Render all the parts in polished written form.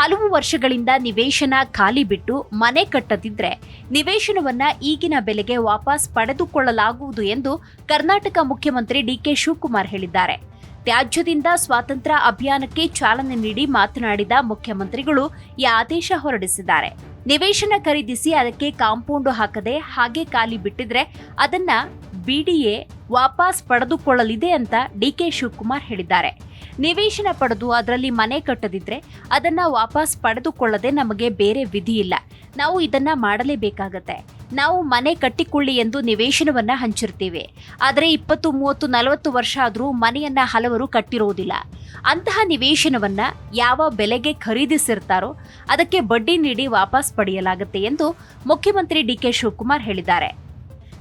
ಹಲವು ವರ್ಷಗಳಿಂದ ನಿವೇಶನ ಖಾಲಿ ಬಿಟ್ಟು ಮನೆ ಕಟ್ಟದಿದ್ರೆ ನಿವೇಶನವನ್ನ ಈಗಿನ ಬೆಲೆಗೆ ವಾಪಸ್ ಪಡೆದುಕೊಳ್ಳಲಾಗುವುದು ಎಂದು ಕರ್ನಾಟಕ ಮುಖ್ಯಮಂತ್ರಿ ಡಿಕೆ ಶಿವಕುಮಾರ್ ಹೇಳಿದ್ದಾರೆ. ತ್ಯಾಜ್ಯದಿಂದ ಸ್ವಾತಂತ್ರ್ಯ ಅಭಿಯಾನಕ್ಕೆ ಚಾಲನೆ ನೀಡಿ ಮಾತನಾಡಿದ ಮುಖ್ಯಮಂತ್ರಿಗಳು ಈ ಆದೇಶ ಹೊರಡಿಸಿದ್ದಾರೆ. ನಿವೇಶನ ಖರೀದಿಸಿ ಅದಕ್ಕೆ ಕಾಂಪೌಂಡ್ ಹಾಕದೆ ಹಾಗೆ ಖಾಲಿ ಬಿಟ್ಟಿದ್ರೆ ಅದನ್ನ ಬಿಡಿಎ ವಾಪಸ್ ಪಡೆದುಕೊಳ್ಳಲಿದೆ ಅಂತ ಡಿಕೆ ಶಿವಕುಮಾರ್ ಹೇಳಿದ್ದಾರೆ. ನಿವೇಶನ ಪಡೆದು ಅದರಲ್ಲಿ ಮನೆ ಕಟ್ಟದಿದ್ರೆ ಅದನ್ನ ವಾಪಸ್ ಪಡೆದುಕೊಳ್ಳದೆ ನಮಗೆ ಬೇರೆ ವಿಧಿ ಇಲ್ಲ. ನಾವು ಇದನ್ನ ಮಾಡಲೇಬೇಕಾಗತ್ತೆ. ನಾವು ಮನೆ ಕಟ್ಟಿಕೊಳ್ಳಿ ಎಂದು ನಿವೇಶನವನ್ನ ಹಂಚಿರ್ತೀವಿ. ಆದರೆ 20, 30, 40 ವರ್ಷ ಆದರೂ ಮನೆಯನ್ನ ಹಲವರು ಕಟ್ಟಿರೋದಿಲ್ಲ. ಅಂತಹ ನಿವೇಶನವನ್ನ ಯಾವ ಬೆಲೆಗೆ ಖರೀದಿಸಿರ್ತಾರೋ ಅದಕ್ಕೆ ಬಡ್ಡಿ ನೀಡಿ ವಾಪಸ್ ಪಡೆಯಲಾಗುತ್ತೆ ಎಂದು ಮುಖ್ಯಮಂತ್ರಿ ಡಿಕೆ ಶಿವಕುಮಾರ್ ಹೇಳಿದ್ದಾರೆ.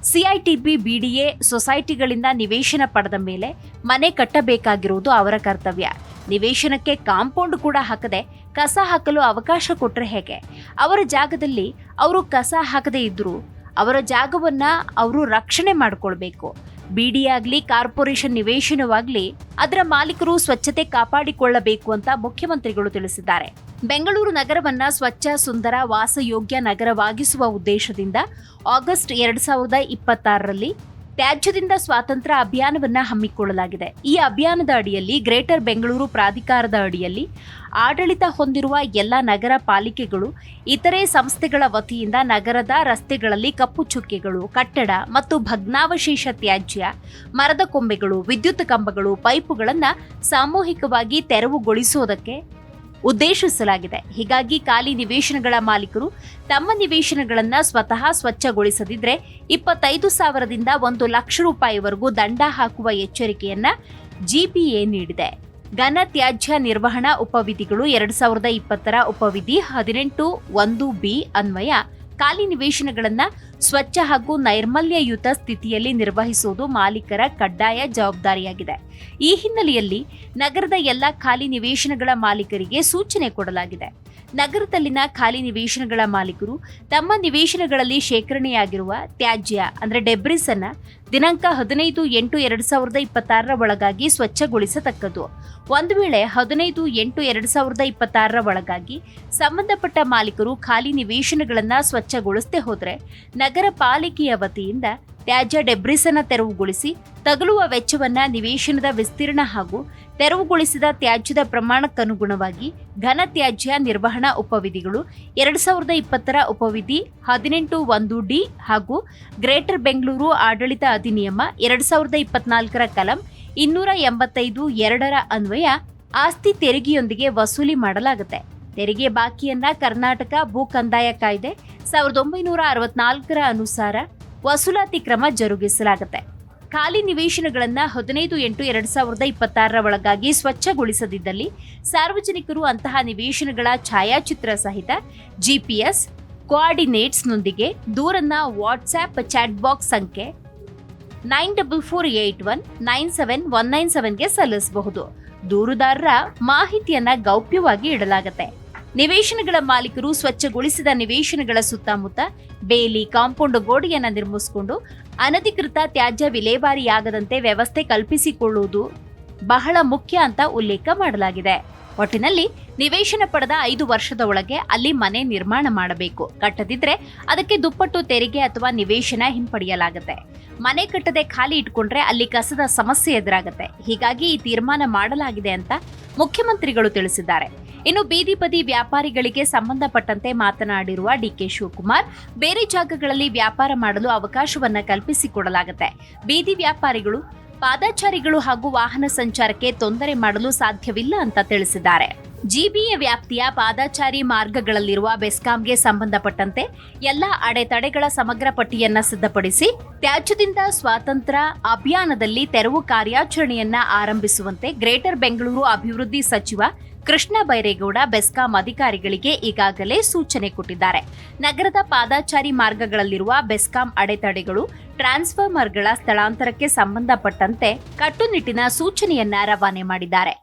ಸಿಐಟಿಬಿ ಬಿಡಿಎ ಸೊಸೈಟಿಗಳಿಂದ ನಿವೇಶನ ಪಡೆದ ಮೇಲೆ ಮನೆ ಕಟ್ಟಬೇಕಾಗಿರುವುದು ಅವರ ಕರ್ತವ್ಯ. ನಿವೇಶನಕ್ಕೆ ಕಾಂಪೌಂಡ್ ಕೂಡ ಹಾಕದೆ ಕಸ ಹಾಕಲು ಅವಕಾಶ ಕೊಟ್ಟರೆ ಹೇಗೆ? ಅವರ ಜಾಗದಲ್ಲಿ ಅವರು ಕಸ ಹಾಕದೇ ಇದ್ರು ಅವರ ಜಾಗವನ್ನ ಅವರು ರಕ್ಷಣೆ ಮಾಡಿಕೊಳ್ಬೇಕು. ಬಿಡಿ ಆಗ್ಲಿ ಕಾರ್ಪೊರೇಷನ್ ನಿವೇಶನವಾಗ್ಲಿ ಅದರ ಮಾಲೀಕರು ಸ್ವಚ್ಛತೆ ಕಾಪಾಡಿಕೊಳ್ಳಬೇಕು ಅಂತ ಮುಖ್ಯಮಂತ್ರಿಗಳು ತಿಳಿಸಿದ್ದಾರೆ. ಬೆಂಗಳೂರು ನಗರವನ್ನ ಸ್ವಚ್ಛ, ಸುಂದರ, ವಾಸಯೋಗ್ಯ ನಗರವಾಗಿಸುವ ಉದ್ದೇಶದಿಂದ ಆಗಸ್ಟ್ 2026ರಲ್ಲಿ ತ್ಯಾಜ್ಯದಿಂದ ಸ್ವಾತಂತ್ರ್ಯ ಅಭಿಯಾನವನ್ನ ಹಮ್ಮಿಕೊಳ್ಳಲಾಗಿದೆ. ಈ ಅಭಿಯಾನದ ಅಡಿಯಲ್ಲಿ ಗ್ರೇಟರ್ ಬೆಂಗಳೂರು ಪ್ರಾಧಿಕಾರದ ಅಡಿಯಲ್ಲಿ ಆಡಳಿತ ಹೊಂದಿರುವ ಎಲ್ಲ ನಗರ ಪಾಲಿಕೆಗಳು, ಇತರೆ ಸಂಸ್ಥೆಗಳ ವತಿಯಿಂದ ನಗರದ ರಸ್ತೆಗಳಲ್ಲಿ ಕಪ್ಪು ಚುಕ್ಕೆಗಳು, ಕಟ್ಟಡ ಮತ್ತು ಭಗ್ನಾವಶೇಷ ತ್ಯಾಜ್ಯ, ಮರದ ಕೊಂಬೆಗಳು, ವಿದ್ಯುತ್ ಕಂಬಗಳು, ಪೈಪುಗಳನ್ನು ಸಾಮೂಹಿಕವಾಗಿ ತೆರವುಗೊಳಿಸುವುದಕ್ಕೆ ಉದ್ದೇಶಿಸಲಾಗಿದೆ. ಹೀಗಾಗಿ ಖಾಲಿ ನಿವೇಶನಗಳ ಮಾಲೀಕರು ತಮ್ಮ ನಿವೇಶನಗಳನ್ನು ಸ್ವತಃ ಸ್ವಚ್ಛಗೊಳಿಸದಿದ್ರೆ 25,000ದಿಂದ 1 ಲಕ್ಷ ರೂಪಾಯಿವರೆಗೂ ದಂಡ ಹಾಕುವ ಎಚ್ಚರಿಕೆಯನ್ನ ಜಿಪಿಎ ನೀಡಿದೆ. ಘನ ತ್ಯಾಜ್ಯ ನಿರ್ವಹಣಾ ಉಪವಿಧಿಗಳು 2020ರ ಉಪವಿಧಿ 18(1)(b) ಅನ್ವಯ ಖಾಲಿ ನಿವೇಶನಗಳನ್ನು ಸ್ವಚ್ಛ ಹಾಗೂ ನೈರ್ಮಲ್ಯಯುತ ಸ್ಥಿತಿಯಲ್ಲಿ ನಿರ್ವಹಿಸುವುದು ಮಾಲೀಕರ ಕಡ್ಡಾಯ ಜವಾಬ್ದಾರಿಯಾಗಿದೆ. ಈ ಹಿನ್ನೆಲೆಯಲ್ಲಿ ನಗರದ ಎಲ್ಲ ಖಾಲಿ ನಿವೇಶನಗಳ ಮಾಲೀಕರಿಗೆ ಸೂಚನೆ ಕೊಡಲಾಗಿದೆ. ನಗರದಲ್ಲಿನ ಖಾಲಿ ನಿವೇಶನಗಳ ಮಾಲೀಕರು ತಮ್ಮ ನಿವೇಶನಗಳಲ್ಲಿ ಶೇಖರಣೆಯಾಗಿರುವ ತ್ಯಾಜ್ಯ ಅಂದರೆ ಡೆಬ್ರಿಸ್ ಅನ್ನ ದಿನಾಂಕ 15/8/2026ರ ಒಳಗಾಗಿ ಸ್ವಚ್ಛಗೊಳಿಸತಕ್ಕದ್ದು. ಒಂದು ವೇಳೆ 15/8/2026ರ ಒಳಗಾಗಿ ಸಂಬಂಧಪಟ್ಟ ಮಾಲೀಕರು ಖಾಲಿ ನಿವೇಶನಗಳನ್ನು ಸ್ವಚ್ಛಗೊಳಿಸದೆ ಹೋದರೆ ನಗರ ಪಾಲಿಕೆಯ ವತಿಯಿಂದ ತ್ಯಾಜ್ಯ ಡೆಬ್ರಿಸ್ ಅನ್ನು ತೆರವುಗೊಳಿಸಿ ತಗಲುವ ವೆಚ್ಚವನ್ನ ನಿವೇಶನದ ವಿಸ್ತೀರ್ಣ ಹಾಗೂ ತೆರವುಗೊಳಿಸಿದ ತ್ಯಾಜ್ಯದ ಪ್ರಮಾಣಕ್ಕನುಗುಣವಾಗಿ ಘನ ತ್ಯಾಜ್ಯ ನಿರ್ವಹಣಾ ಉಪವಿಧಿಗಳು 2020ರ ಉಪವಿಧಿ 18(1)(d) ಹಾಗೂ ಗ್ರೇಟರ್ ಬೆಂಗಳೂರು ಆಡಳಿತ ಅಧಿನಿಯಮ 2024ರ ಕಲಂ 285(2)ರ ಅನ್ವಯ ಆಸ್ತಿ ತೆರಿಗೆಯೊಂದಿಗೆ ವಸೂಲಿ ಮಾಡಲಾಗುತ್ತೆ. ತೆರಿಗೆ ಬಾಕಿಯನ್ನ ಕರ್ನಾಟಕ ಭೂ ಕಂದಾಯ ಕಾಯ್ದೆ 1964ರ ಅನುಸಾರ ವಸೂಲಾತಿ ಕ್ರಮ ಜರುಗಿಸಲಾಗುತ್ತೆ. ಖಾಲಿ ನಿವೇಶನಗಳನ್ನು 15/8/2026ರ ಒಳಗಾಗಿ ಸ್ವಚ್ಛಗೊಳಿಸದಿದ್ದಲ್ಲಿ ಸಾರ್ವಜನಿಕರು ಅಂತಹ ನಿವೇಶನಗಳ ಛಾಯಾಚಿತ್ರ ಸಹಿತ ಜಿಪಿಎಸ್ ಕೋಆರ್ಡಿನೇಟ್ಸ್ನೊಂದಿಗೆ ದೂರನ್ನ ವಾಟ್ಸ್ಆಪ್ ಚಾಟ್ ಬಾಕ್ಸ್ ಸಂಖ್ಯೆ 9448197197ಗೆ ಸಲ್ಲಿಸಬಹುದು. ದೂರುದಾರರ ಮಾಹಿತಿಯನ್ನ ಗೌಪ್ಯವಾಗಿ ಇಡಲಾಗುತ್ತೆ. ನಿವೇಶನಗಳ ಮಾಲೀಕರು ಸ್ವಚ್ಛಗೊಳಿಸಿದ ನಿವೇಶನಗಳ ಸುತ್ತಮುತ್ತ ಬೇಲಿ, ಕಾಂಪೌಂಡ್ ಗೋಡೆಯನ್ನು ನಿರ್ಮಿಸಿಕೊಂಡು ಅನಧಿಕೃತ ತ್ಯಾಜ್ಯ ವಿಲೇವಾರಿಯಾಗದಂತೆ ವ್ಯವಸ್ಥೆ ಕಲ್ಪಿಸಿಕೊಳ್ಳುವುದು ಬಹಳ ಮುಖ್ಯ ಅಂತ ಉಲ್ಲೇಖ ಮಾಡಲಾಗಿದೆ. ಒಟ್ಟಿನಲ್ಲಿ ನಿವೇಶನ ಪಡೆದ 5 ವರ್ಷದ ಒಳಗೆ ಅಲ್ಲಿ ಮನೆ ನಿರ್ಮಾಣ ಮಾಡಬೇಕು. ಕಟ್ಟದಿದ್ರೆ ಅದಕ್ಕೆ ದುಪ್ಪಟ್ಟು ತೆರಿಗೆ ಅಥವಾ ನಿವೇಶನ ಹಿಂಪಡೆಯಲಾಗುತ್ತೆ. ಮನೆ ಕಟ್ಟದೆ ಖಾಲಿ ಇಟ್ಕೊಂಡ್ರೆ ಅಲ್ಲಿ ಕಸದ ಸಮಸ್ಯೆ ಎದುರಾಗುತ್ತೆ. ಹೀಗಾಗಿ ಈ ತೀರ್ಮಾನ ಮಾಡಲಾಗಿದೆ ಅಂತ ಮುಖ್ಯಮಂತ್ರಿಗಳು ತಿಳಿಸಿದ್ದಾರೆ. ಇನ್ನು ಬೀದಿ ಬದಿ ವ್ಯಾಪಾರಿಗಳಿಗೆ ಸಂಬಂಧಪಟ್ಟಂತೆ ಮಾತನಾಡಿರುವ ಡಿಕೆ ಶಿವಕುಮಾರ್, ಬೇರೆ ಜಾಗಗಳಲ್ಲಿ ವ್ಯಾಪಾರ ಮಾಡಲು ಅವಕಾಶವನ್ನ ಕಲ್ಪಿಸಿಕೊಡಲಾಗುತ್ತೆ. ಬೀದಿ ವ್ಯಾಪಾರಿಗಳು, ಪಾದಚಾರಿಗಳು ಹಾಗೂ ವಾಹನ ಸಂಚಾರಕ್ಕೆ ತೊಂದರೆ ಮಾಡಲು ಸಾಧ್ಯವಿಲ್ಲ ಅಂತ ತಿಳಿಸಿದ್ದಾರೆ. ಜಿಬಿಎ ವ್ಯಾಪ್ತಿಯ ಪಾದಚಾರಿ ಮಾರ್ಗಗಳಲ್ಲಿರುವ ಬೆಸ್ಕಾಂಗೆ ಸಂಬಂಧಪಟ್ಟಂತೆ ಎಲ್ಲ ಅಡೆತಡೆಗಳ ಸಮಗ್ರ ಪಟ್ಟಿಯನ್ನ ಸಿದ್ಧಪಡಿಸಿ ತ್ಯಾಜ್ಯದಿಂದ ಸ್ವಾತಂತ್ರ್ಯ ಅಭಿಯಾನದಲ್ಲಿ ತೆರವು ಕಾರ್ಯಾಚರಣೆಯನ್ನ ಆರಂಭಿಸುವಂತೆ ಗ್ರೇಟರ್ ಬೆಂಗಳೂರು ಅಭಿವೃದ್ಧಿ ಸಚಿವ ಕೃಷ್ಣ ಬೈರೇಗೌಡ ಬೆಸ್ಕಾಂ ಅಧಿಕಾರಿಗಳಿಗೆ ಈಗಾಗಲೇ ಸೂಚನೆ ಕೊಟ್ಟಿದ್ದಾರೆ. ನಗರದ ಪಾದಚಾರಿ ಮಾರ್ಗಗಳಲ್ಲಿರುವ ಬೆಸ್ಕಾಂ ಅಡೆತಡೆಗಳು, ಟ್ರಾನ್ಸ್ಫಾರ್ಮರ್ಗಳ ಸ್ಥಳಾಂತರಕ್ಕೆ ಸಂಬಂಧಪಟ್ಟಂತೆ ಕಟ್ಟುನಿಟ್ಟಿನ ಸೂಚನೆಯನ್ನ ರವಾನೆ ಮಾಡಿದ್ದಾರೆ.